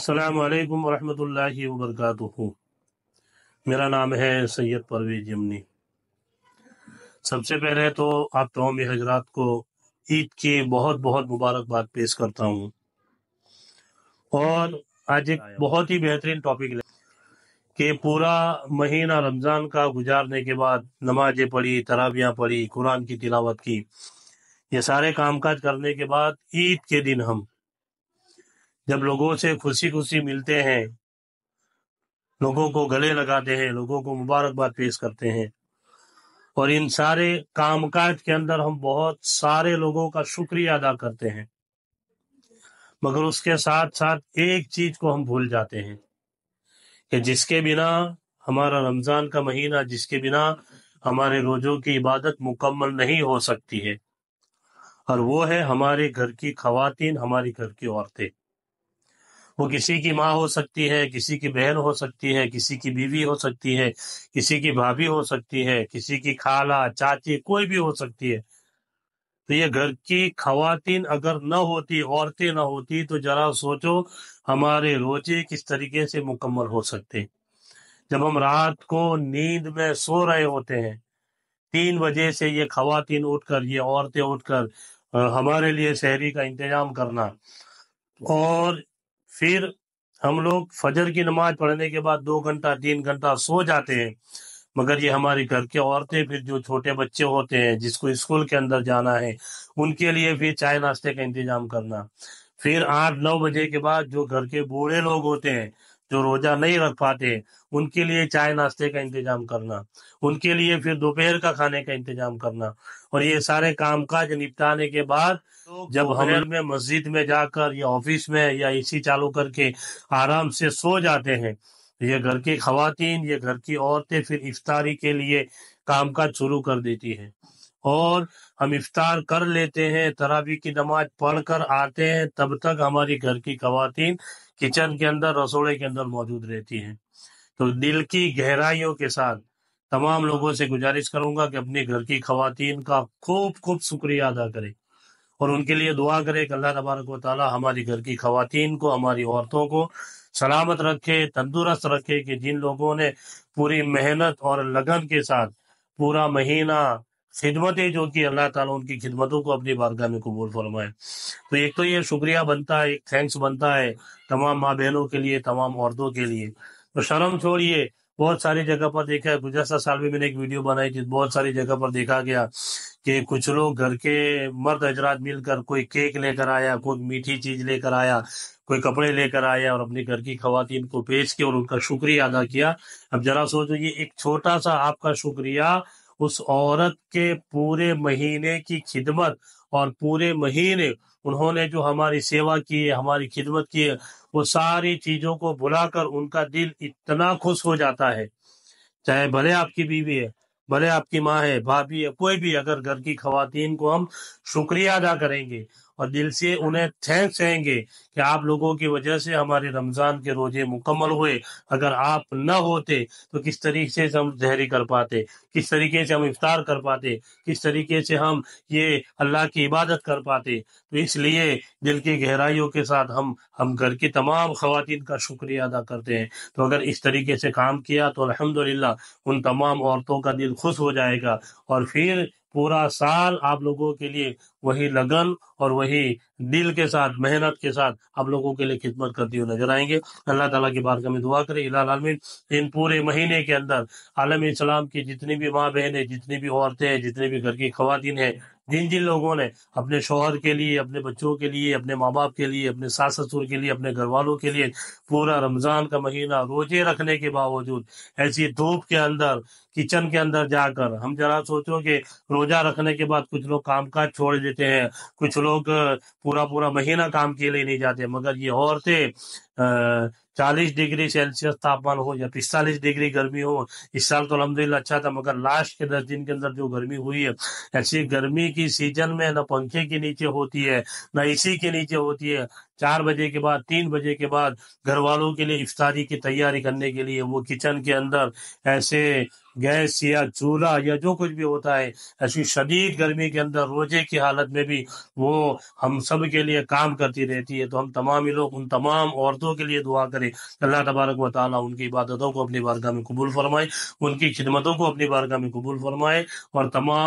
अस्सलाम वालेकुम वरहमतुल्लाहि वबरकातुहू। मेरा नाम है सैयद परवेज यमनी। सबसे पहले तो आप तमाम हजरात को ईद की बहुत बहुत मुबारकबाद पेश करता हूँ। और आज एक बहुत ही बेहतरीन टॉपिक कि पूरा महीना रमज़ान का गुजारने के बाद नमाजें पढ़ी, तराबियाँ पढ़ी, कुरान की तिलावत की, ये सारे कामकाज करने के बाद ईद के दिन हम जब लोगों से खुशी खुशी मिलते हैं, लोगों को गले लगाते हैं, लोगों को मुबारकबाद पेश करते हैं, और इन सारे कामकाज के अंदर हम बहुत सारे लोगों का शुक्रिया अदा करते हैं, मगर उसके साथ साथ एक चीज को हम भूल जाते हैं कि जिसके बिना हमारा रमजान का महीना, जिसके बिना हमारे रोजों की इबादत मुकम्मल नहीं हो सकती है, और वो है हमारे घर की खवातीन, हमारी घर की औरतें। वो किसी की माँ हो सकती है, किसी की बहन हो सकती है, किसी की बीवी हो सकती है, किसी की भाभी हो सकती है, किसी की खाला, चाची, कोई भी हो सकती है। तो ये घर की खवातीन अगर न होती, औरतें न होती, तो जरा सोचो हमारे रोजे किस तरीके से मुकम्मल हो सकते। जब हम रात को नींद में सो रहे होते हैं, 3 बजे से ये खवातीन उठकर, ये औरतें उठकर हमारे लिए सहरी का इंतजाम करना, और फिर हम लोग फजर की नमाज पढ़ने के बाद 2 घंटा 3 घंटा सो जाते हैं, मगर ये हमारी घर की औरतें, फिर जो छोटे बच्चे होते हैं जिसको स्कूल के अंदर जाना है, उनके लिए फिर चाय नाश्ते का इंतजाम करना, फिर 8-9 बजे के बाद जो घर के बूढ़े लोग होते हैं जो रोजा नहीं रख पाते, उनके लिए चाय नाश्ते का इंतजाम करना, उनके लिए फिर दोपहर का खाने का इंतजाम करना, और ये सारे कामकाज निपटाने के बाद जब हम लोग में मस्जिद में जाकर या ऑफिस में या एसी चालू करके आराम से सो जाते हैं, ये घर की खवातीन, ये घर की औरतें फिर इफ्तारी के लिए कामकाज शुरू कर देती हैं, और हम इफ्तार कर लेते हैं, तरावी की नमाज पढ़कर आते हैं, तब तक हमारी घर की खवातीन किचन के अंदर, रसोड़े के अंदर मौजूद रहती हैं। तो दिल की गहराइयों के साथ तमाम लोगों से गुजारिश करूंगा कि अपने घर की खवातीन का खूब खूब शुक्रिया अदा करें, और उनके लिए दुआ करें कि अल्लाह तबारक व तआला हमारी घर की खवातीन को, हमारी औरतों को सलामत रखे, तंदुरुस्त रखे, कि जिन लोगों ने पूरी मेहनत और लगन के साथ पूरा महीना खिदमतें जो की, अल्लाह ताला उनकी खिदमतों को अपनी बारगाह में कबूल फरमाए। तो एक तो ये शुक्रिया बनता है, एक थैंक्स बनता है तमाम माँ बहनों के लिए, तमाम औरतों के लिए। तो शर्म छोड़िए, बहुत सारी जगह पर देखा है, गुज़श्ता साल में मैंने एक वीडियो बनाई थी, बहुत सारी जगह पर देखा गया कि कुछ लोग घर के मर्द हजरात मिलकर कोई केक लेकर आया, कोई मीठी चीज लेकर आया, कोई कपड़े लेकर आया, और अपनी घर की खवातीन को पेश किया और उनका शुक्रिया अदा किया। अब जरा सोचो, ये एक छोटा सा आपका शुक्रिया उस औरत के पूरे महीने की खिदमत, और पूरे महीने उन्होंने जो हमारी सेवा की है, हमारी खिदमत की है, वो सारी चीजों को भुलाकर उनका दिल इतना खुश हो जाता है। चाहे भले आपकी बीवी है, भले आपकी माँ है, भाभी है, कोई भी, अगर घर की खवातीन को हम शुक्रिया अदा करेंगे और दिल से उन्हें थैंक्स कहेंगे कि आप लोगों की वजह से हमारे रमजान के रोजे मुकम्मल हुए, अगर आप न होते तो किस तरीके से हम सहरी कर पाते, किस तरीके से हम इफ्तार कर पाते, किस तरीके से हम ये अल्लाह की इबादत कर पाते। तो इसलिए दिल की गहराइयों के साथ हम घर की तमाम खवातीन का शुक्रिया अदा करते हैं। तो अगर इस तरीके से काम किया तो अल्हम्दुलिल्लाह उन तमाम औरतों का दिल खुश हो जाएगा, और फिर पूरा साल आप लोगों के लिए वही लगन और वही दिल के साथ, मेहनत के साथ आप लोगों के लिए खिदमत करती हुई नजर आएंगे। अल्लाह ताला की बारगाह में दुआ करें, इलाही आलमीन इन पूरे महीने के अंदर आलम इस्लाम की जितनी भी माँ बहन है, जितनी भी औरतें हैं, जितने भी घर की खवातीन हैं, जिन जिन लोगों ने अपने शौहर के लिए, अपने बच्चों के लिए, अपने माँ बाप के लिए, अपने सास ससुर के लिए, अपने घर वालों के लिए पूरा रमजान का महीना रोजे रखने के बावजूद ऐसी धूप के अंदर, किचन के अंदर जाकर, हम जरा सोचो कि रोजा रखने के बाद कुछ लोग कामकाज छोड़ देते हैं, कुछ लोग पूरा पूरा महीना काम के लिए नहीं जाते, मगर ये औरतें 40 डिग्री सेल्सियस तापमान हो या 45 डिग्री गर्मी हो, इस साल तो अल्हम्दुलिल्लाह अच्छा था, मगर लास्ट के 10 दिन के अंदर जो गर्मी हुई है, ऐसी गर्मी की सीजन में न पंखे के नीचे होती है, न एसी के नीचे होती है, 4 بجے کے بعد 3 بجے کے بعد گھر والوں کے لیے افطاری کی تیاری کرنے کے لیے وہ کچن کے اندر ایسے گیس یا چولہا یا جو کچھ بھی ہوتا ہے، ایسی شدید گرمی کے اندر روزے کی حالت میں بھی وہ ہم سب کے لیے کام کرتی رہتی ہے۔ تو ہم تمام لوگ ان تمام عورتوں کے لیے دعا کریں، اللہ تبارک و تعالیٰ ان کی عبادتوں کو اپنی بارگاہ میں قبول فرمائے، ان کی خدمتوں کو اپنی بارگاہ میں قبول فرمائے، اور تمام